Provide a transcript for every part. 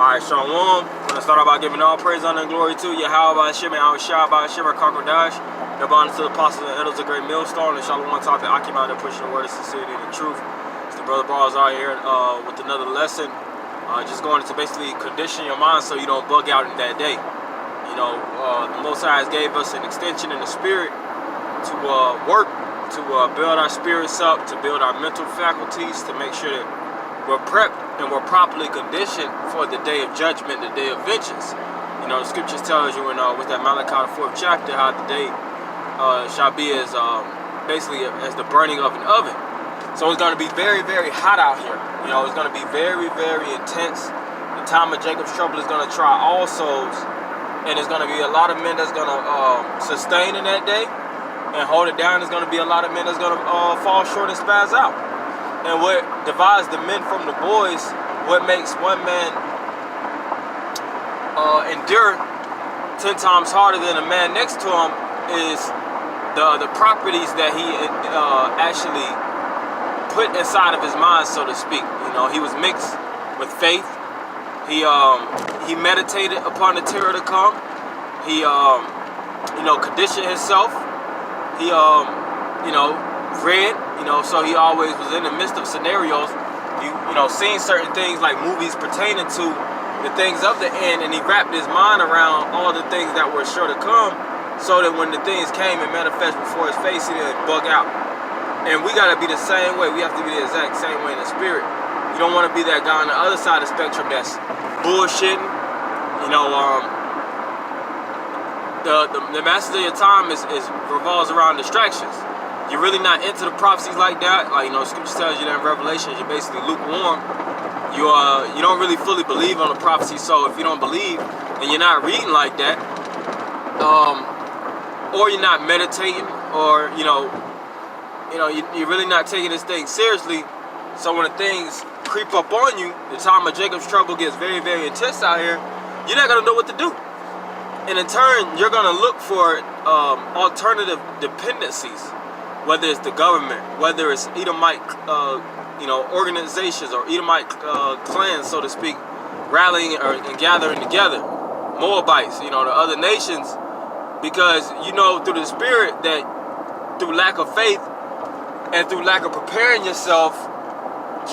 Alright, Shalom. I'm going to start out by giving all praise, honor, and glory to Yahweh, Hashem, and Shah, Shimmer, Kakodash. Double honor to the apostles and elders of Great Millstone, and Shalom on top that occupy and pushing the word of sincerity and the truth. It's the brother Bars out here with another lesson. Just going to basically condition your mind so you don't bug out in that day. You know, the Most High has gave us an extension in the spirit to work, to build our spirits up, to build our mental faculties, to make sure that we're prepped and we're properly conditioned for the day of judgment, the day of vengeance. You know, the scriptures tells you in with that Malachi, the 4th chapter, how the day shall be as basically as the burning of an oven. So it's going to be very, very hot out here. You know, it's going to be very, very intense. The time of Jacob's trouble is going to try all souls, and there's going to be a lot of men that's going to sustain in that day and hold it down. There's going to be a lot of men that's going to fall short and spaz out. And what divides the men from the boys, what makes one man endure 10 times harder than a man next to him, is the properties that he actually put inside of his mind, so to speak. You know, he was mixed with faith. He meditated upon the terror to come. He you know, conditioned himself. He you know, read, you know, so he always was in the midst of scenarios. You know, seeing certain things like movies pertaining to the things of the end, and he wrapped his mind around all the things that were sure to come, so that when the things came and manifest before his face, he didn't bug out. And we gotta be the same way. We have to be the exact same way in the spirit. You don't want to be that guy on the other side of the spectrum that's bullshitting. You know, the masters of your time is revolves around distractions. You're really not into the prophecies like that. Like, you know, scripture tells you that in Revelation, you're basically lukewarm. You don't really fully believe on the prophecy. So if you don't believe and you're not reading like that, or you're not meditating, or you're really not taking this thing seriously. So when the things creep up on you, the time of Jacob's trouble gets very, very intense out here, you're not gonna know what to do. And in turn, you're gonna look for alternative dependencies. Whether it's the government, whether it's Edomite, organizations or Edomite clans, so to speak, rallying and gathering together, Moabites, you know, the other nations, because you know through the spirit that through lack of faith and through lack of preparing yourself,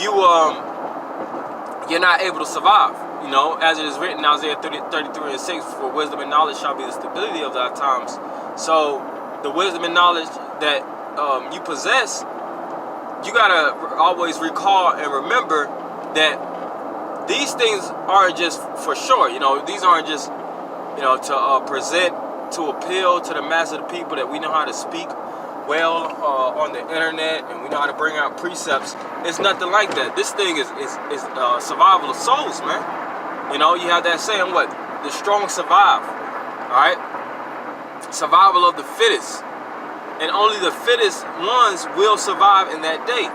you're not able to survive. You know, as it is written in Isaiah 33:6, for wisdom and knowledge shall be the stability of thy times. So the wisdom and knowledge that you possess, you gotta always recall and remember that these things aren't just for sure. You know, these aren't just, you know, to present, to appeal to the mass of the people, that we know how to speak well on the internet and we know how to bring out precepts. It's nothing like that. This thing is survival of souls, man. You know, you have that saying, what? The strong survive. All right? Survival of the fittest. And only the fittest ones will survive in that day.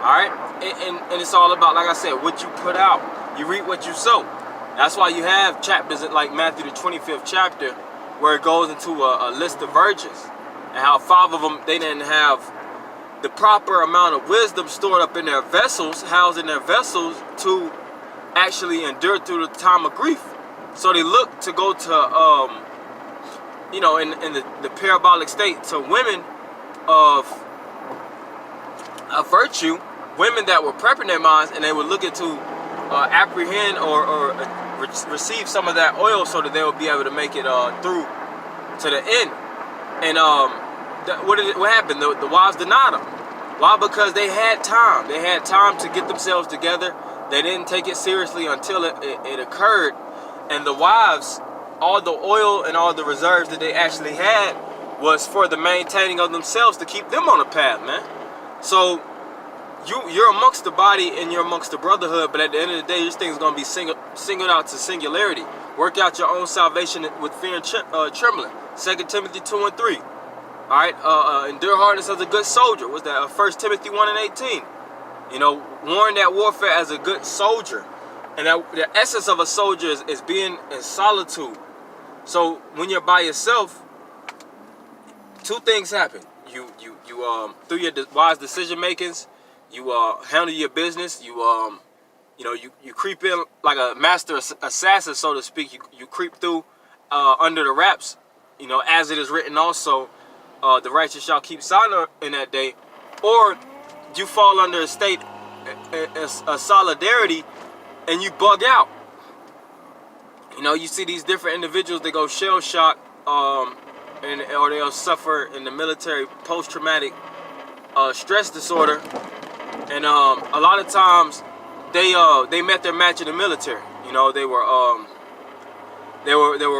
Alright? And it's all about, like I said, what you put out. You reap what you sow. That's why you have chapters like Matthew the 25th chapter, where it goes into a list of virgins, and how 5 of them, they didn't have the proper amount of wisdom stored up in their vessels, housed in their vessels, to actually endure through the time of grief. So they look to go to you know, in the parabolic state, to women of virtue, women that were prepping their minds, and they were looking to apprehend or receive some of that oil, so that they would be able to make it through to the end. And what happened? The wives denied them. Why? Because they had time. They had time to get themselves together. They didn't take it seriously until it occurred. And the wives, all the oil and all the reserves that they actually had was for the maintaining of themselves, to keep them on the path, man. So you're amongst the body and you're amongst the brotherhood, but at the end of the day, this thing's going to be singled out to singularity. Work out your own salvation with fear and trembling. 2 Timothy 2:3. All right, endure hardness as a good soldier. What's that? 1 Timothy 1:18. You know, warn that warfare as a good soldier. And that the essence of a soldier is being in solitude. So when you're by yourself, 2 things happen. You through your wise decision makings, you handle your business. You You know, you creep in like a master assassin, so to speak. You creep through under the wraps. You know, as it is written also, the righteous shall keep silent in that day. Or you fall under a state, a solidarity, and you bug out. You know, you see these different individuals that go shell shock, or they'll suffer in the military post-traumatic stress disorder, and a lot of times they met their match in the military. You know, they were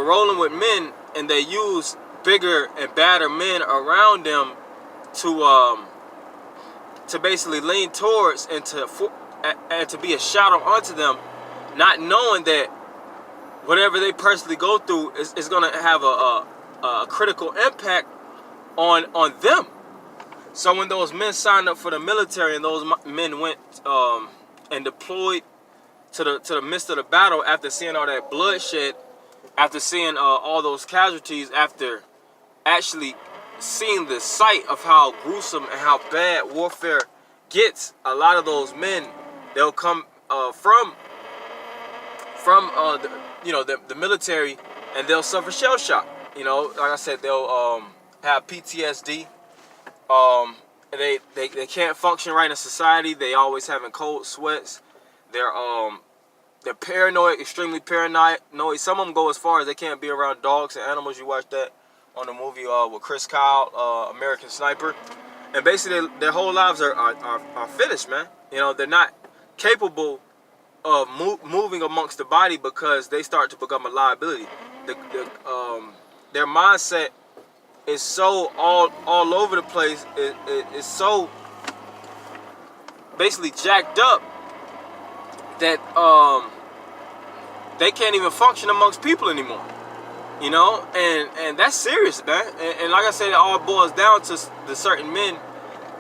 rolling with men, and they used bigger and badder men around them to basically lean towards and to be a shadow unto them, not knowing that whatever they personally go through is going to have a critical impact on them. So when those men signed up for the military and those men went and deployed to the midst of the battle, after seeing all that bloodshed, after seeing all those casualties, after actually seeing the sight of how gruesome and how bad warfare gets, a lot of those men, they'll come from the military, and they'll suffer shell shock. You know, like I said, they'll have PTSD. They can't function right in society. They always having cold sweats. They're paranoid, extremely paranoid. Some of them go as far as they can't be around dogs and animals. You watch that on the movie with Chris Kyle, American Sniper. And basically their whole lives are finished, man. You know, they're not capable of moving amongst the body because they start to become a liability. Their mindset is so all over the place. It's so basically jacked up that they can't even function amongst people anymore. You know, and that's serious, man. And like I said, it all boils down to the certain men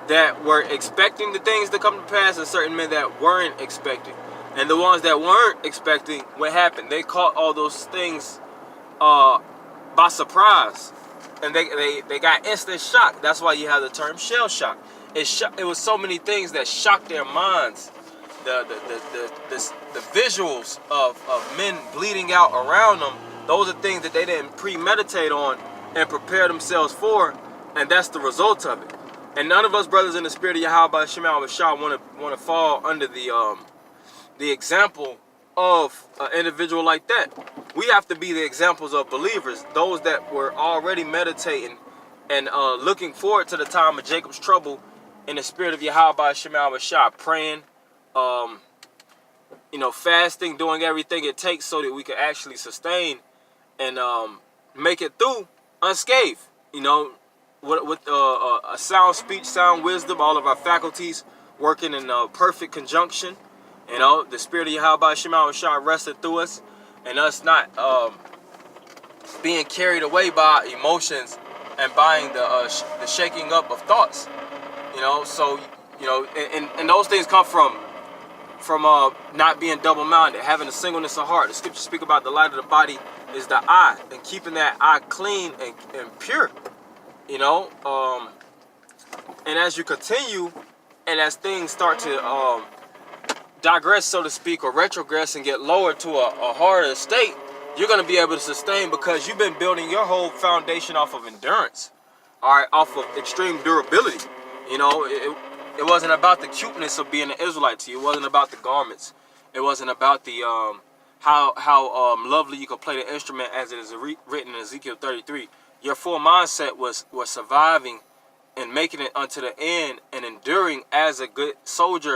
that were expecting the things to come to pass and certain men that weren't expecting. And the ones that weren't expecting, what happened? They caught all those things by surprise. And they got instant shock. That's why you have the term shell shock. It was so many things that shocked their minds. The visuals of men bleeding out around them, those are things that they didn't premeditate on and prepare themselves for, and that's the result of it. And none of us brothers in the spirit of Yahweh Shema Bashar want to fall under the example of an individual like that. We have to be the examples of believers, those that were already meditating and looking forward to the time of Jacob's trouble in the spirit of Yahweh Shema Bashar, praying, fasting, doing everything it takes so that we can actually sustain and make it through unscathed. You know, with a sound speech, sound wisdom, all of our faculties working in perfect conjunction. You know, the spirit of Yahweh Shema Bashar rested through us, and us not being carried away by emotions and by the shaking up of thoughts. You know, so and those things come from not being double-minded, having a singleness of heart. The scriptures speak about the light of the body is the eye, and keeping that eye clean and pure. You know, and as you continue, and as things start to digress, so to speak, or retrogress and get lower to a harder state, you're going to be able to sustain because you've been building your whole foundation off of endurance, all right, off of extreme durability. You know, it wasn't about the cuteness of being an Israelite to you. It wasn't about the garments. It wasn't about the how lovely you could play the instrument, as it is written in Ezekiel 33. Your full mindset was surviving and making it unto the end and enduring as a good soldier